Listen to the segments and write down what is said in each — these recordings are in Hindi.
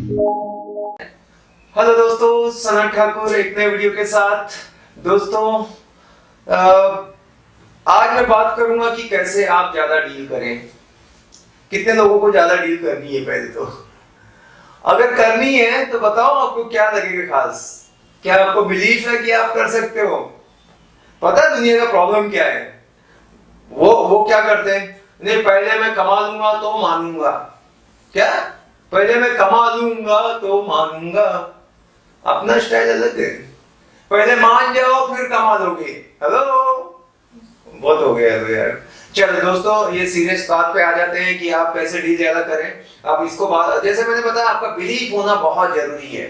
हेलो दोस्तों, सना ठाकुर एक नए वीडियो के साथ। दोस्तों आज मैं बात करूंगा कि कैसे आप ज्यादा डील करें। कितने लोगों को ज्यादा डील करनी है? पहले तो अगर करनी है तो बताओ आपको क्या लगेगा खास। क्या आपको बिलीफ है कि आप कर सकते हो? पता है दुनिया का प्रॉब्लम क्या है? वो क्या करते हैं, नहीं पहले मैं कमा लूंगा तो मानूंगा। क्या? पहले मैं कमा लूंगा तो मानूंगा। अपना स्टाइल अलग है। पहले मान जाओ फिर कमा लोगे। हेलो, बहुत हो गया यार। चलो दोस्तों, ये सीरियस बात पे आ जाते हैं कि आप कैसे डील ज्यादा करें। आप इसको जैसे मैंने बताया, आपका बिलीफ होना बहुत जरूरी है।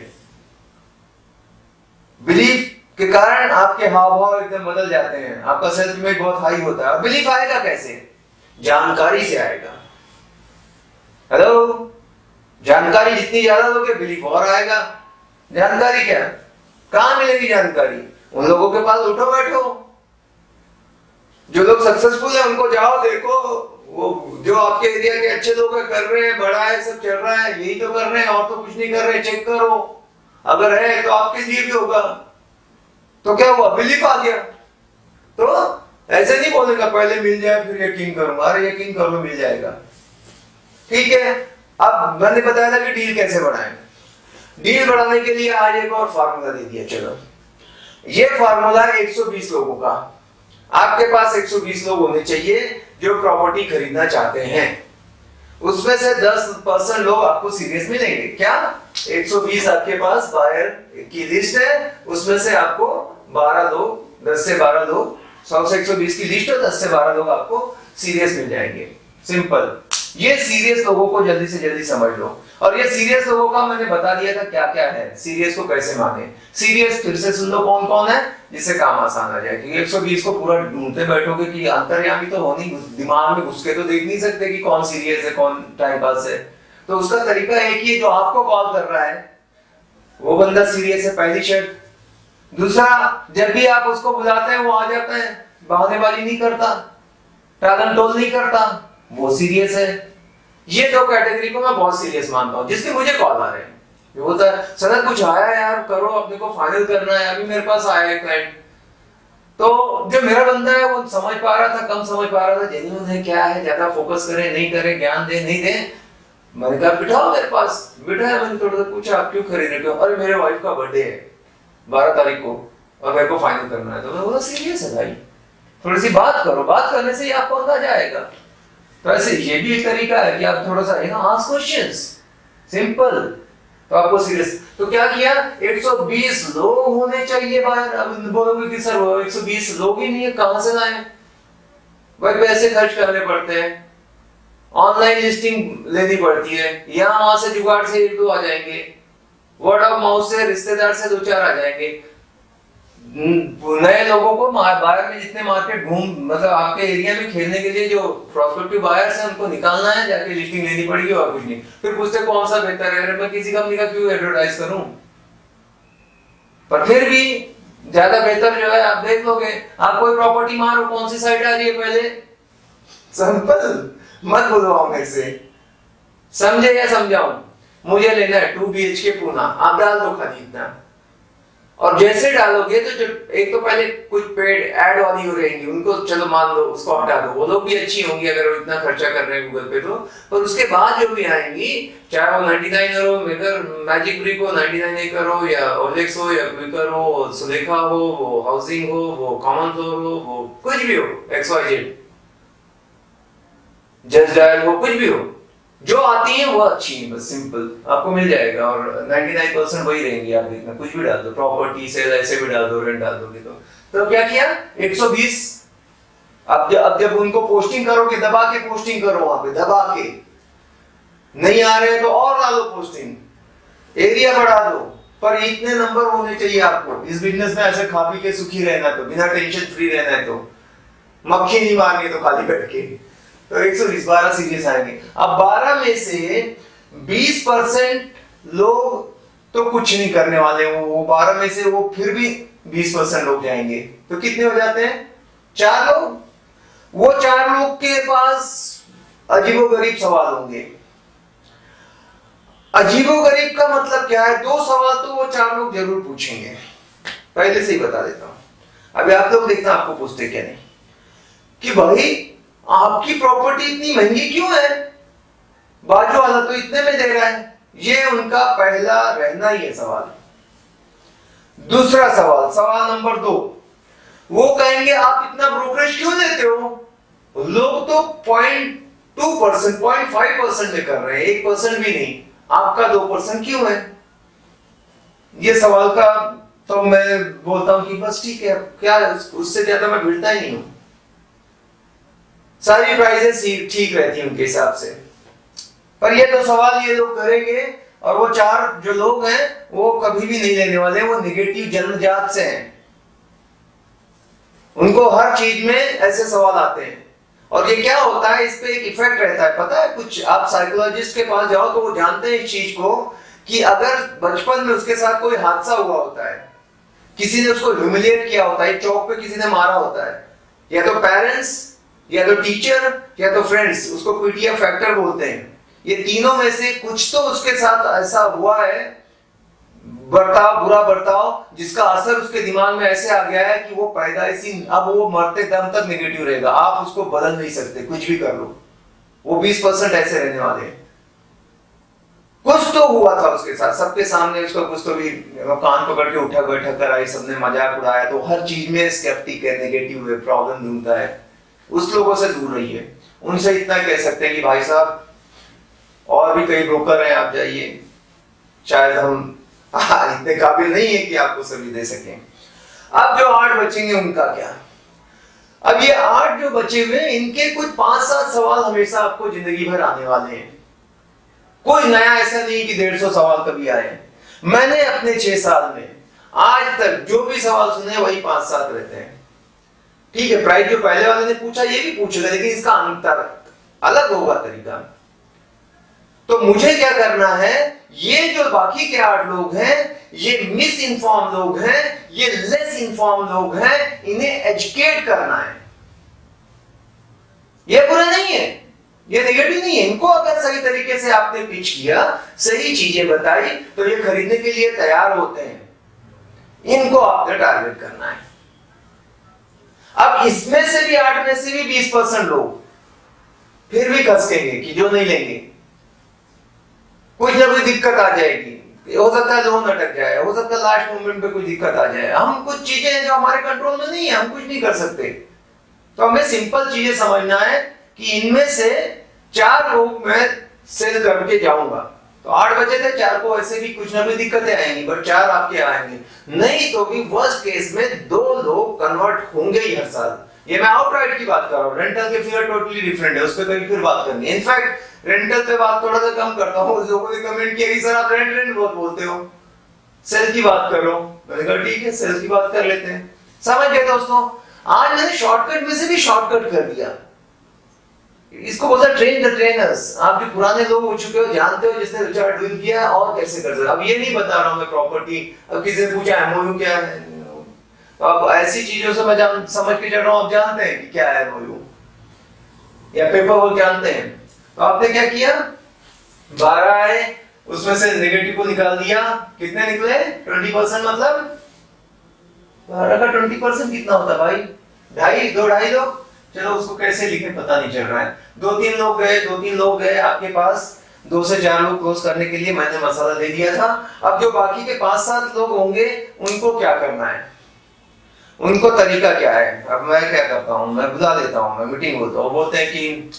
बिलीफ के कारण आपके हाव भाव एकदम बदल जाते हैं, आपका सेल्फ इमेज बहुत हाई होता है। और बिलीफ आएगा कैसे? जानकारी से आएगा। हेलो, जानकारी जितनी ज्यादा लोगे बिलीफ और आएगा। जानकारी क्या, कहां मिलेगी जानकारी? उन लोगों के पास उठो बैठो। जो लोग सक्सेसफुल है उनको जाओ देखो। वो जो आपके एरिया के अच्छे लोग है, कर रहे हैं, बड़ा है, सब चल रहा है, यही तो कर रहे हैं और तो कुछ नहीं कर रहे। चेक करो, अगर है तो आपके लिए भी होगा। तो क्या हुआ? बिलीफ आ गया। तो ऐसे नहीं बोलेगा पहले मिल जाए फिर यकीन करूंगा। अरे यकीन कर लो, मिल जाएगा। ठीक है, अब मैंने बताया था कि डील कैसे बढ़ाएं। डील बढ़ाने के लिए आज एक और फार्मूला दे दिया। चलो, ये फार्मूला है 120 लोगों का। आपके पास 120 लोग होने चाहिए जो प्रॉपर्टी खरीदना चाहते हैं। उसमें से 10% लोग आपको सीरियस मिलेंगे। क्या? 120 आपके पास बायर की लिस्ट है, उसमें से आपको 12 लोग, 10 से 12 लोग, 100 से 120 की लिस्ट है, 10 से 12 लोग आपको सीरियस मिल जाएंगे। सिंपल। ये सीरियस लोगों को जल्दी से जल्दी समझ लो। और ये सीरियस लोगों का मैंने बता दिया था क्या क्या है, सीरियस को कैसे माने। सीरियस फिर से सुन लो कौन कौन है, जिससे काम आसान आ जाए। क्योंकि 120 को पूरा ढूंढते बैठोगे कि अंतर्यामी तो हो नहीं, दिमाग में घुस के तो देख नहीं सकते कि कौन सीरियस है कौन टाइम पास है। तो उसका तरीका एक ही है, जो आपको कॉल कर रहा है वो बंदा सीरियस है, पहली शर्त। दूसरा, जब भी आप उसको बुलाते हैं वो आ जाता है, बहानेबाजी नहीं करता, टालम टोल नहीं करता, वो सीरियस है। ये दो कैटेगरी को मैं बहुत सीरियस मानता हूँ, जिसके मुझे कॉल आ रहे हैं। ये बोलता है सनत कुछ आया है यार, करो, अपने को फाइनल करना है। अभी मेरे पास आया है क्लाइंट, तो जो मेरा बंदा है वो समझ पा रहा था, कम समझ पा रहा था, जेन्युइन है क्या है, ज्यादा फोकस करे नहीं करे, ज्ञान दे नहीं दे। मैंने कहा बिठाओ मेरे पास। बिठाया, मैंने थोड़ा सा पूछा आप क्यों खरीद रहे हो? अरे मेरे वाइफ का बर्थडे है 12 तारीख को और मेरे को फाइनल करना है। तो मैं बोला सीरियस है भाई, थोड़ी सी बात करो। बात करने से ही आपको अंदाजा आएगा। तो ऐसे ये भी एक तरीका है कि आप थोड़ा सा आस्क क्वेश्चंस, सिंपल। तो आपको सीरियस, तो क्या किया, 120 लोग होने चाहिए बाहर। अब बोलोगे कि सर वो 120 लोग ही नहीं है, कहां से लाए? भाई पैसे खर्च करने पड़ते हैं, ऑनलाइन लिस्टिंग लेनी पड़ती है, यहाँ वहां से जुगाड़ से 1-2 आ जाएंगे, वर्ड ऑफ माउथ से रिश्तेदार से 2-4 आ जाएंगे। नए लोगों को बाहर में जितने मार्केट मतलब आपके एरिया में खेलने के लिए जो प्रोस्पेक्टिव बायर्स हैं उनको निकालना है, जाके लिस्टिंग लेनी पड़ेगी और कुछ नहीं। फिर पूछते कौन सा बेहतर है, मैं किसी कंपनी का क्यों एडवर्टाइज करूं? पर फिर भी ज्यादा बेहतर जो है आप देख लोगे। आप कोई प्रॉपर्टी मारो, कौन सी साइट आ रही है पहले? सिंपल, मत बुलवाओ मेरे से, समझे या समझाऊं? मुझे लेना है 2 BHK पूना, आप डाल दो खाली इतना। और जैसे डालोगे तो जो एक तो पहले कुछ पेड ऐड वाली हो रहेंगी, उनको चलो मान लो उसको हटा दो, वो लोग भी अच्छी होंगी अगर वो इतना खर्चा कर रहे हैं गूगल पे तो। पर उसके बाद जो भी आएंगी, चाहे वो 99 हो, मेकर मैजिक ब्रिक हो, 99 एकड़ हो, या ओलेक्स हो, या क्विकर हो, सुलेखा हो, वो हाउसिंग हो, वो कॉमन फ्लोर हो, वो कुछ भी हो, XYZ, जस्ट डायल हो, कुछ भी हो, जो आती है वो अच्छी है, बस सिंपल आपको मिल जाएगा। और 99% वही रहेंगी। आप देखना, कुछ भी डाल दो, प्रॉपर्टी सेल ऐसे भी डाल दो, रेंट डाल दोगे तो क्या किया 120। अब जब उनको पोस्टिंग करोगे, दबा के पोस्टिंग करो, वहां पे दबा के। नहीं आ रहे तो और डालो पोस्टिंग, एरिया बढ़ा दो। पर इतने नंबर होने चाहिए आपको इस बिजनेस में। ऐसे खा पी के सुखी रहना, तो बिना टेंशन फ्री रहना है, तो मक्खी नहीं मारनी तो खाली बैठ के। तो 120 12 सीरियस आएंगे। अब 12 में से 20% लोग तो कुछ नहीं करने वाले, वो 12 में से वो फिर भी 20% लोग जाएंगे। तो कितने हो जाते हैं? 4 लोग। वो 4 लोग के पास अजीबोगरीब सवाल होंगे। अजीबोगरीब का क्या है, 2 सवाल तो वो 4 लोग जरूर पूछेंगे, पहले से ही बता देता हूं। अभी आप लोग देखना आपको पूछते क्या नहीं, कि भाई आपकी प्रॉपर्टी इतनी महंगी क्यों है, बाजू वाला तो इतने में दे रहा है। ये उनका पहला रहना ही है सवाल। दूसरा सवाल, सवाल नंबर 2, वो कहेंगे आप इतना ब्रोकरेज क्यों लेते हो, लोग तो 0.2%, 0.5% में कर रहे हैं, 1% भी नहीं, आपका 2% क्यों है। ये सवाल का तो मैं बोलता हूं कि बस ठीक है, क्या उससे ज्यादा मैं भिड़ता ही नहीं हूं, सारी प्राइजेस ठीक रहती है उनके हिसाब से। पर ये तो सवाल ये लोग करेंगे, और वो 4 जो लोग हैं वो कभी भी नहीं लेने वाले, वो निगेटिव जन्मजात से हैं, उनको हर चीज में ऐसे सवाल आते हैं। और ये क्या होता है, इस पे एक इफेक्ट रहता है, पता है कुछ, आप साइकोलॉजिस्ट के पास जाओ तो वो जानते हैं इस चीज को, कि अगर बचपन में उसके साथ कोई हादसा हुआ होता है, किसी ने उसको ह्यूमिलिएट किया होता है, चौक पे किसी ने मारा होता है, या तो पेरेंट्स, या तो टीचर, या तो फ्रेंड्स, उसको पीटीएफ फैक्टर बोलते हैं, ये तीनों में से कुछ तो उसके साथ ऐसा हुआ है, बर्ताव, बुरा बर्ताव, जिसका असर उसके दिमाग में ऐसे आ गया है कि वो पैदाइशी, अब वो मरते दम तक नेगेटिव रहेगा, आप उसको बदल नहीं सकते, कुछ भी कर लो, वो 20% ऐसे रहने वाले हैं। कुछ तो हुआ था उसके साथ, सबके सामने उसको कुछ तो भी कान पकड़ के उठा बैठा कराई, सबने मजाक उड़ाया, तो हर चीज में स्केप्टिक है, नेगेटिव है, प्रॉब्लम ढूंढता है। उस लोगों से दूर रहिए, उनसे इतना कह सकते हैं कि भाई साहब और भी कई ब्रोकर हैं, आप जाइए, शायद हम इतने काबिल नहीं है कि आपको सभी दे सकें। अब जो 8 बचेंगे उनका क्या, अब ये 8 जो बचे हुए, इनके कुछ 5-7 सवाल हमेशा आपको जिंदगी भर आने वाले हैं, कोई नया ऐसा नहीं कि 150 सवाल कभी आए। मैंने अपने 6 साल में आज तक जो भी सवाल सुने वही 5-7 रहते हैं। ठीक है, प्राइस जो पहले वाले ने पूछा ये भी पूछेगा, लेकिन इसका अंतर अलग होगा तरीका। तो मुझे क्या करना है, ये जो बाकी के 8 लोग हैं, ये मिस इन्फॉर्म लोग हैं, ये लेस इन्फॉर्म लोग हैं, इन्हें एजुकेट करना है। ये बुरा नहीं है, ये नेगेटिव नहीं है, इनको अगर सही तरीके से आपने पिच किया, सही चीजें बताई, तो ये खरीदने के लिए तैयार होते हैं। इनको आपने टारगेट करना है। अब इसमें से भी 8 में से भी 20% लोग फिर भी खसकेंगे कि जो नहीं लेंगे, कुछ ना कोई दिक्कत आ जाएगी, हो सकता है लोन अटक जाए, हो सकता है लास्ट मोमेंट पे कोई दिक्कत आ जाए, हम कुछ चीजें हैं जो हमारे कंट्रोल में नहीं है, हम कुछ नहीं कर सकते। तो हमें सिंपल चीजें समझना है कि इनमें से 4 लोग मैं सेल करके जाऊंगा, तो 8 बचे थे, 4 को ऐसे भी कुछ ना कुछ दिक्कतें आएंगी, बट 4 आपके आएंगे, नहीं तो भी वर्स्ट केस में 2 लोग कन्वर्ट होंगे ही हर साल। ये मैं आउटराइट की बात कर रहा हूँ, रेंटल के फिगर टोटली डिफरेंट है, उस पर कभी फिर बात करनी है। इनफैक्ट रेंटल पे बात थोड़ा सा कम करता हूँ, लोगों ने कमेंट किया कि सर आप रेंट बहुत बोलते हो, सेल की बात करो, मैंने कहा ठीक है सेल की बात कर लेते हैं। समझ गए दोस्तों, आज मैंने शॉर्टकट में से भी शॉर्टकट कर दिया, इसको बोलते हैं ट्रेन द ट्रेनर्स। आप जो पुराने लोग हो चुके हो, जानते हो जिसने रिचार्ड डील किया है और कैसे कर सकते। अब ये नहीं बता रहा हूं मैं प्रॉपर्टी, अब किसी ने पूछा एमओयू क्या है, तो अब ऐसी चीजों से मैं समझ के चल रहा हूं, आप जानते हैं कि क्या है एमओयू या पेपर वर्क जानते हैं। तो आपने क्या किया, 12 आए, उसमें से नेगेटिव को निकाल दिया, कितने निकले 20%, मतलब 12 का 20% कितना होता भाई, 2.5 लोग, चलो उसको कैसे लिखे पता नहीं चल रहा है, 2-3 लोग गए आपके पास, 2 से 4 लोग क्लोज करने के लिए मैंने मसाला दे दिया था। अब जो बाकी के 5-7 लोग होंगे उनको क्या करना है, उनको तरीका क्या है। अब मैं क्या करता हूँ, मैं बुला देता हूँ, मैं मीटिंग बोलता हूँ, बोलते हैं कि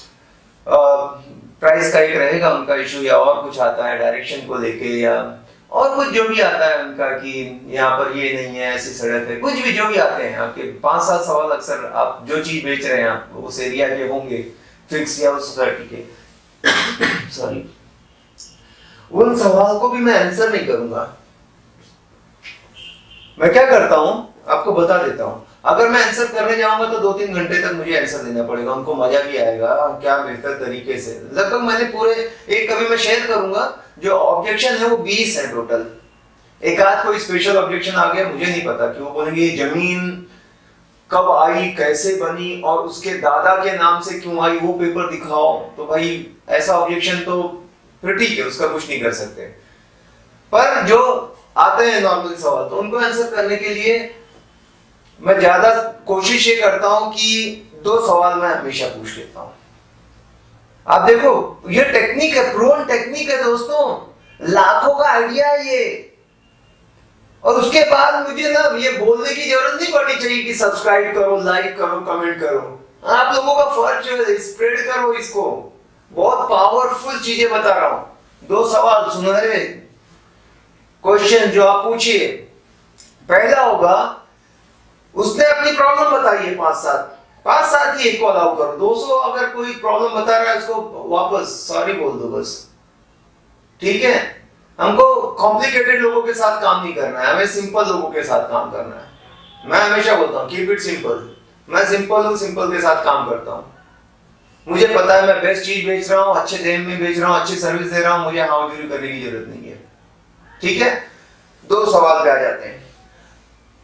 प्राइस का एक रहेगा उनका इशू, या और कुछ आता है डायरेक्शन को लेके, या और कुछ जो भी आता है उनका कि यहाँ पर ये नहीं है, ऐसी सड़क है, कुछ भी जो भी आते हैं आपके 5-7 सवाल, अक्सर आप जो चीज बेच रहे हैं आप उस एरिया के होंगे, फिक्स या उस सोसाइटी के सॉरी, उन सवाल को भी मैं आंसर नहीं करूंगा। मैं क्या करता हूं आपको बता देता हूं, अगर मैं आंसर करने जाऊंगा तो 2-3 घंटे तक मुझे आंसर देना पड़ेगा, उनको मजा भी आएगा क्या बेहतर तरीके से। लगभग मैंने पूरे एक, कभी मैं शेयर करूंगा, जो ऑब्जेक्शन है वो 20 है टोटल। एक आध कोई स्पेशल ऑब्जेक्शन आ गया, मुझे नहीं पता कि वो बोलेंगे जमीन कब आई, कैसे बनी, और उसके दादा के नाम से क्यों आई, वो पेपर दिखाओ। तो भाई ऐसा ऑब्जेक्शन तो फिर ठीक है, उसका कुछ नहीं कर सकते। पर जो आते हैं नॉर्मल सवाल तो उनको आंसर करने के लिए मैं ज्यादा कोशिश ये करता हूं कि 2 सवाल मैं हमेशा पूछ लेता हूं। आप देखो ये टेक्निक है, प्रोन टेक्निक है दोस्तों, लाखों का आइडिया है ये। और उसके बाद मुझे ना ये बोलने की जरूरत नहीं पड़नी चाहिए कि सब्सक्राइब करो, लाइक करो, कमेंट करो। आप लोगों का फर्ज है, स्प्रेड करो इसको। बहुत पावरफुल चीजें बता रहा हूं। 2 सवाल सुनहरे क्वेश्चन जो आप पूछिए। पहला होगा, उसने अपनी प्रॉब्लम बताई है 5-7 ही एक अलाउ करो। 200 अगर कोई प्रॉब्लम बता रहा है उसको वापस सॉरी बोल दो बस, ठीक है। हमको कॉम्प्लिकेटेड लोगों के साथ काम नहीं करना है, हमें सिंपल लोगों के साथ काम करना है। मैं हमेशा बोलता हूँ कीप इट सिंपल। मैं सिंपल हूँ, सिंपल के साथ काम करता हूँ। मुझे पता है मैं बेस्ट चीज बेच रहा हूँ, अच्छे दाम में बेच रहा हूँ, अच्छी सर्विस दे रहा हूँ, मुझे हाउजरी करने की जरूरत नहीं है, ठीक है। 2 सवाल पे आ जाते हैं।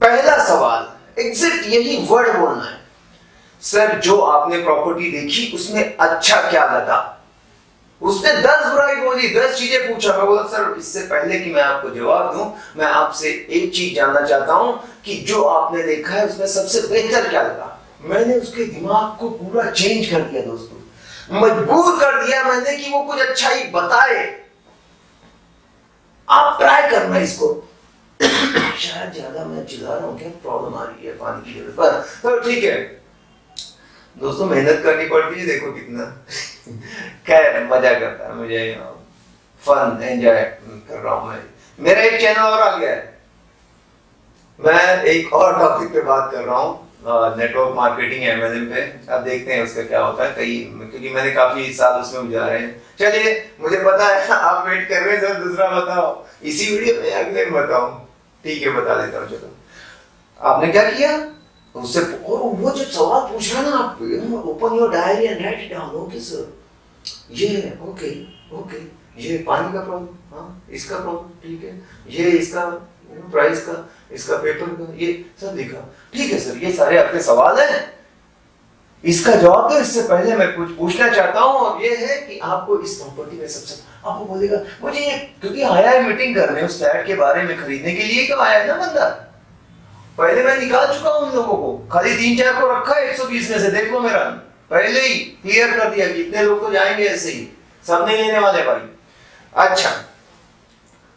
पहला सवाल एग्जैक्ट यही वर्ड बोलना है, सर जो आपने प्रॉपर्टी देखी उसमें अच्छा क्या लगा। उसने 10 बुराई बोली, 10 चीजें पूछा। मैं बोला सर इससे पहले कि मैं आपको जवाब दूं, मैं आपसे एक चीज जानना चाहता हूं कि जो आपने देखा है उसमें सबसे बेहतर क्या लगा। मैंने उसके दिमाग को पूरा चेंज कर दिया दोस्तों, मजबूर कर दिया मैंने कि वो कुछ अच्छा ही बताए। आप ट्राई करना इसको। शायद ज्यादा मैं चिल्ला रहा हूं, क्या प्रॉब्लम आ रही है पानी की जरूरत पर, तो ठीक है दोस्तों, मेहनत करनी पड़ती है, देखो कितना क्या मजा करता है मुझे, फन एंजॉय कर रहा हूं मैं। मेरा एक चैनल और आ गया है, मैं एक और टॉपिक पे बात कर रहा हूँ, नेटवर्क मार्केटिंग एमएलएम पे। अब देखते हैं उसका क्या होता है, क्योंकि मैंने काफी साल उसमें गुजारे हैं। चलिए मुझे पता है आप वेट कर रहे हैं सर दूसरा बताओ, इसी वीडियो में अगले में बताऊं, ठीक है बता देता हूँ। चलो आपने क्या किया उससे, और वो जब सवाल पूछ रहा ना आप, open your diary and right it down. Okay sir, ये ओके ओके, ये पानी का प्रॉब्लम, हाँ इसका प्रॉब्लम, ठीक है, ये इसका प्राइस का, इसका पेपर का, ये सब लिखा, ठीक है सर ये सारे आपके सवाल हैं, इसका जवाब दो। इससे पहले मैं कुछ पूछना चाहता हूँ, और ये है कि आपको इस प्रॉपर्टी में सबसे, आपको बोलेगा मुझे ये, क्योंकि आया है मीटिंग करने उस फ्लैट के बारे में खरीदने के लिए, क्यों आया है ना बंदा। पहले मैं निकाल चुका हूं उन लोगों को, खाली 3-4 को रखा है 120 में से, देख लो मेरा पहले ही क्लियर कर दिया कि इतने लोग तो जाएंगे ऐसे ही, सब नहीं लेने वाले भाई। अच्छा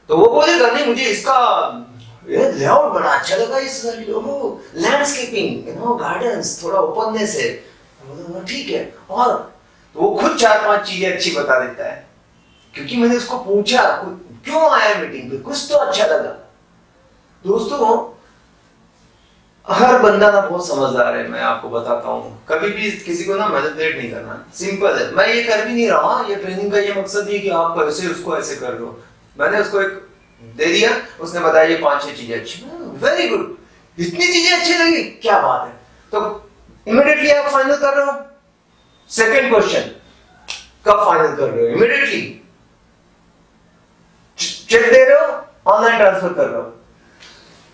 तो वो बोलेगा नहीं मुझे इसका लेआउट बड़ा अच्छा लगा, इस लैंडस्केपिंग, गार्डन्स, थोड़ा ओपननेस है, ठीक है। और तो वो खुद 4-5 चीजें अच्छी बता देता है, क्योंकि मैंने उसको पूछा क्यों आया मीटिंग पे, कुछ तो अच्छा लगा। दोस्तों हर बंदा ना बहुत समझदार है, मैं आपको बताता हूँ, कभी भी किसी को ना मैनिपुलेट नहीं करना, सिंपल है। मैं ये कर भी नहीं रहा, ये ट्रेनिंग का ये मकसद नहीं कि आप ऐसे उसको ऐसे कर दो। मैंने उसको एक दे दिया, उसने बताया ये 5-6 चीजें अच्छी, वेरी गुड, इतनी चीजें अच्छी लगी, क्या बात है। तो इमीडिएटली आप फाइनल कर रहे हो। सेकंड क्वेश्चन, कब फाइनल कर रहे हो? इमीडिएटली चेक दे रहे हो, ऑनलाइन ट्रांसफर कर रहे हो।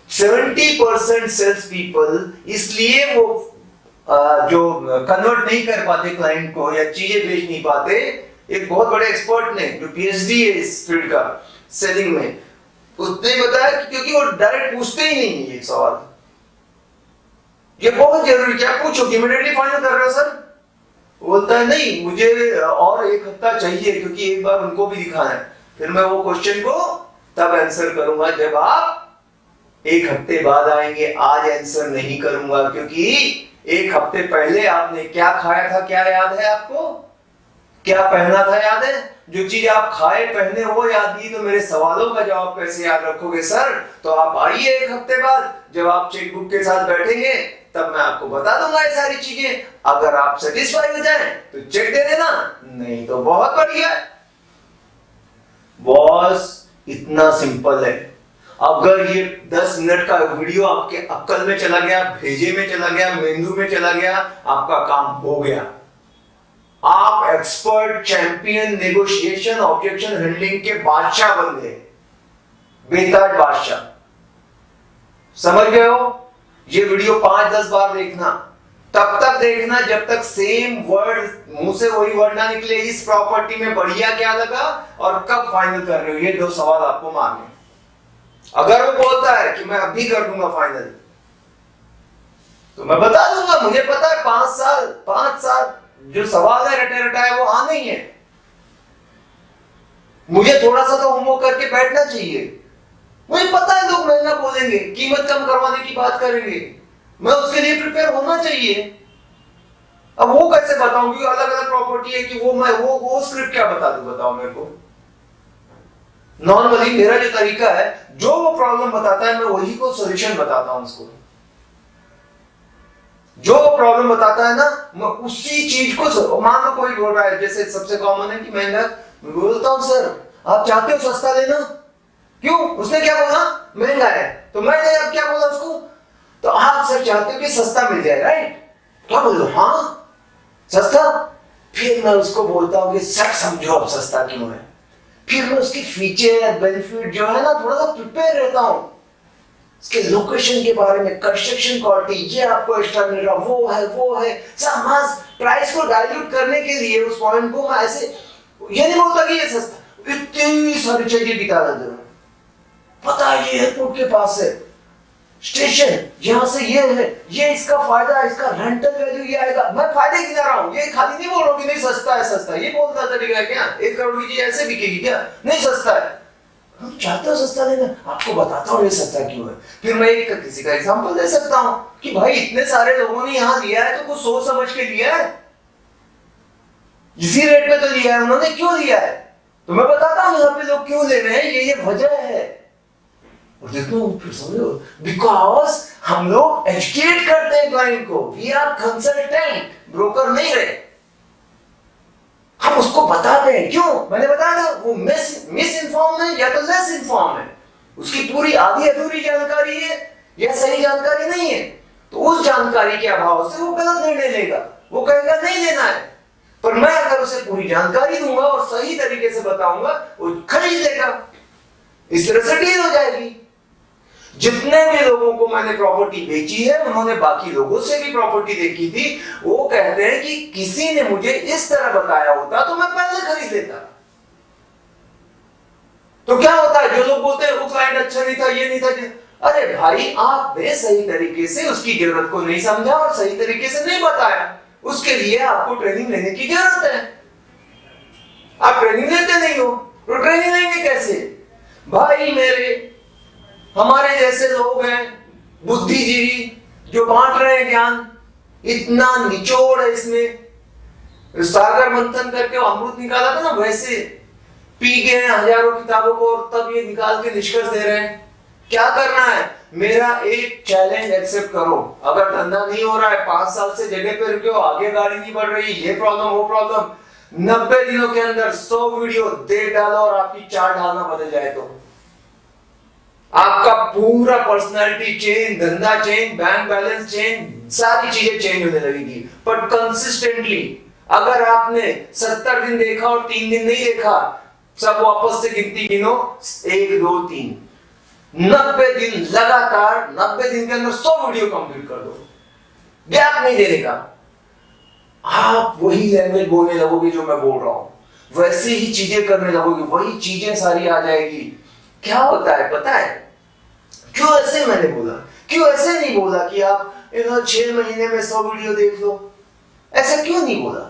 70% सेल्स पीपल इसलिए वो जो कन्वर्ट नहीं कर पाते क्लाइंट को या चीजें बेच नहीं पाते। एक बहुत बड़े एक्सपर्ट ने जो पीएचडी है इस फील्ड का सेलिंग में, उसने बताया कि क्योंकि वो डायरेक्ट पूछते ही नहीं है ये सवाल। ये बहुत जरूरी, क्या पूछो कि इमीडिएटली फाइनल कर रहे हो सर? बोलता है नहीं मुझे और 1 हफ्ता चाहिए, क्योंकि एक बार उनको भी दिखाना है, फिर मैं वो क्वेश्चन को तब आंसर करूंगा जब आप 1 हफ्ते बाद आएंगे। आज आंसर नहीं करूंगा, क्योंकि 1 हफ्ते पहले आपने क्या खाया था, क्या याद है आपको? क्या पहना था याद है? जो चीज आप खाए पहने वो याद नहीं, तो मेरे सवालों का जवाब कैसे याद रखोगे सर? तो आप आइए 1 हफ्ते बाद, जब आप चेकबुक के साथ बैठेंगे तब मैं आपको बता दूंगा ये सारी चीजें। अगर आप सेटिस्फाई हो जाएं तो चेक दे देना, नहीं तो बहुत बढ़िया। बॉस इतना सिंपल है। अगर ये 10 मिनट का वीडियो आपके अक्ल में चला गया, भेजे में चला गया, मेंदू में चला गया, आपका काम हो गया। आप expert, champion, negotiation, objection handling के बादशाह बन गए, बेताज बादशाह। समझ गए हो? ये वीडियो 5-10 बार देखना, तब तक देखना जब तक सेम वर्ड मुंह से वही वर्ड ना निकले। इस प्रॉपर्टी में बढ़िया क्या लगा और कब फाइनल कर रहे हो, ये 2 सवाल आपको मारने। अगर वो बोलता है कि मैं अभी कर दूंगा फाइनल, तो मैं बता दूंगा मुझे पता है 5 साल जो सवाल है रटे रटाए वो आने ही है। मुझे थोड़ा सा तो होमवर्क करके बैठना चाहिए। मुझे पता है लोग महंगा बोलेंगे, कीमत कम करवाने की बात करेंगे, मैं उसके लिए प्रिपेयर होना चाहिए। अब वो कैसे बताऊं कि अलग अलग प्रॉपर्टी है कि वो स्क्रिप्ट क्या बता दूं, बताओ मेरे को। नॉर्मली मेरा जो तरीका है, जो वो प्रॉब्लम बताता है मैं वही को सॉल्यूशन बताता हूं उसको। जो वो प्रॉब्लम बताता है ना, मैं उसी चीज को, मान लो कोई बोल रहा है, जैसे सबसे कॉमन है कि महंगा, मैं बोलता हूं सर आप चाहते हो सस्ता लेना, क्यों? उसने क्या बोला? महंगा है। तो मैंने अब क्या बोला उसको? तो आप सर चाहते हो कि सस्ता मिल जाए, राइट? क्या बोलो? हाँ सस्ता। फिर मैं उसको बोलता हूं कि सर समझो अब सस्ता क्यों है। फिर मैं उसकी फीचर बेनिफिट जो है ना थोड़ा सा प्रिपेयर रहता हूं, इसके लोकेशन के बारे में, कंस्ट्रक्शन क्वालिटी, ये आपको एक्स्ट्रा मिल रहा, वो है सब। प्राइस को डाइल्यूट करने के लिए उस पॉइंट को मैं ऐसे ये नहीं बोलता कि ये सस्ता, इतनी सारी चीजें दिखा देता हूं। पता है ये एयरपोर्ट के पास है स्टेशन, यहां से ये है, ये इसका फायदा, इसका रेंटल वैल्यू ये आएगा। मैं फायदे गिना रहा हूं, ये खाली नहीं बोल रहा हूं कि नहीं सस्ता है। ये बोलता तरीका क्या? 1 करोड़ की चीज ऐसे बिकेगी क्या? नहीं सस्ता है। हम चाहते हो सस्ता लेना, आपको बताता हूं ये सस्ता क्यों है। फिर मैं किसी का एग्जांपल दे सकता हूं कि भाई इतने सारे लोगों ने यहां लिया है तो कुछ सोच समझ के लिया है, इसी रेट पे तो लिया है उन्होंने, क्यों लिया है? तो मैं बताता हूं यहाँ पे लोग क्यों ले रहे हैं, ये वजह है। और देखो फिर समझो, बिकॉज हम लोग एजुकेट करते हैं क्लाइंट को, वी आर कंसल्टेंट, ब्रोकर नहीं रहे। हम उसको बताते हैं, क्यों? मैंने बताया था वो मिस इन्फॉर्म है या तो लेस इन्फॉर्म है, उसकी पूरी आधी अधूरी जानकारी है या सही जानकारी नहीं है। तो उस जानकारी के अभाव से वो गलत निर्णय लेगा, वो कहेगा नहीं लेना है। पर मैं अगर उसे पूरी जानकारी दूंगा और सही तरीके से बताऊंगा, वो खरीद लेगा, इस तरह से डील हो जाएगी। जितने भी लोगों को मैंने प्रॉपर्टी बेची है, उन्होंने बाकी लोगों से भी प्रॉपर्टी देखी थी, वो कहते हैं कि किसी ने मुझे इस तरह बताया होता तो मैं पहले खरीद लेता। तो क्या होता है, जो लोग बोलते हैं वो क्लाइंट अच्छा नहीं था, ये नहीं था, अरे भाई आपने सही तरीके से उसकी जरूरत को नहीं समझा और सही तरीके से नहीं बताया, उसके लिए आपको ट्रेनिंग लेने की जरूरत है। आप ट्रेनिंग लेते नहीं हो, तो ट्रेनिंग लेंगे कैसे? भाई मेरे, हमारे जैसे लोग हैं बुद्धिजीवी जो बांट रहे हैं ज्ञान, इतना निचोड़ है इसमें। सागर मंथन करके अमृत निकाला था ना, वैसे पी गए हजारों किताबों को और तब ये निकाल के निष्कर्ष दे रहे हैं। क्या करना है? मेरा एक चैलेंज एक्सेप्ट करो। अगर धंधा नहीं हो रहा है, 5 साल से जगह पे रुके हो, आगे गाड़ी नहीं बढ़ रही, ये प्रॉब्लम वो प्रॉब्लम, 90 दिनों के अंदर 100 वीडियो देख डालो और आपकी चार्ट ढालना बदल जाए तो आपका पूरा पर्सनालिटी चेंज, धंधा चेंज, बैंक बैलेंस चेंज, सारी चीजें चेंज होने लगेगी। पर कंसिस्टेंटली अगर आपने 70 दिन देखा और 3 दिन नहीं देखा, सब वापस से गिनती गिनो, 1 2 3, 90 दिन लगातार, 90 दिन के अंदर 100 वीडियो कंप्लीट कर दो, गैप नहीं देने का। आप वही लैंग्वेज बोलने लगोगे जो मैं बोल रहा हूं, वैसे ही चीजें करने लगोगे, वही चीजें सारी आ जाएगी। क्या होता है पता है? क्यों ऐसे मैंने बोला, क्यों ऐसे नहीं बोला कि आप 6 महीने में 100 वीडियो देख लो, ऐसा क्यों नहीं बोला?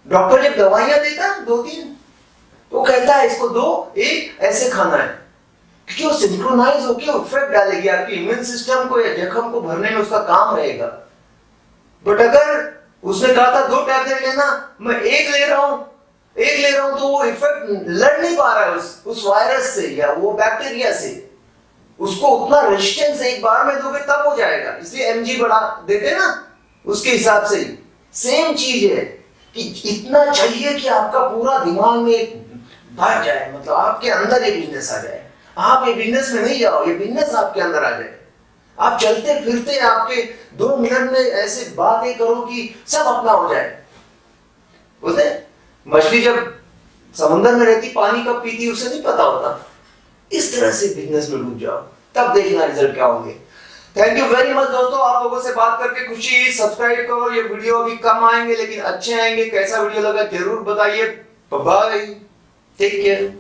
डॉक्टर जब दवाइयां देता 2-3 तो कहता है इसको 2 1 ऐसे खाना है, क्योंकि वो सिंक्रोनाइज होकर इफेक्ट डालेगी आपके इम्यून सिस्टम को या जख्म को भरने में, उसका काम रहेगा। बट अगर उसने कहा था 2 टैबलेट लेना, मैं 1 ले रहा हूं तो वो इफेक्ट लड़ नहीं पा रहा है उस वायरस से या वो बैक्टीरिया से, उसको उतना रेजिस्टेंस एक बार में दोगे तब हो जाएगा, इसलिए एमजी बढ़ा देते ना उसके हिसाब से। सेम चीज है कि इतना चाहिए कि आपका पूरा दिमाग में भर जाए, मतलब आपके अंदर ये बिजनेस आ जाए। आप ये बिजनेस में नहीं जाओ, ये बिजनेस आपके अंदर आ जाए। आप चलते फिरते आपके 2 मिनट में ऐसे बातें करो कि सब अपना हो जाए। बोलते मछली जब समुद्र में रहती पानी कब पीती उसे नहीं पता होता। इस तरह से बिजनेस में डूब जाओ, तब देखना रिजल्ट क्या होंगे। थैंक यू वेरी मच दोस्तों, आप लोगों से बात करके खुशी। सब्सक्राइब करो, ये वीडियो अभी कम आएंगे लेकिन अच्छे आएंगे। कैसा वीडियो लगा जरूर बताइए। Bye, take care.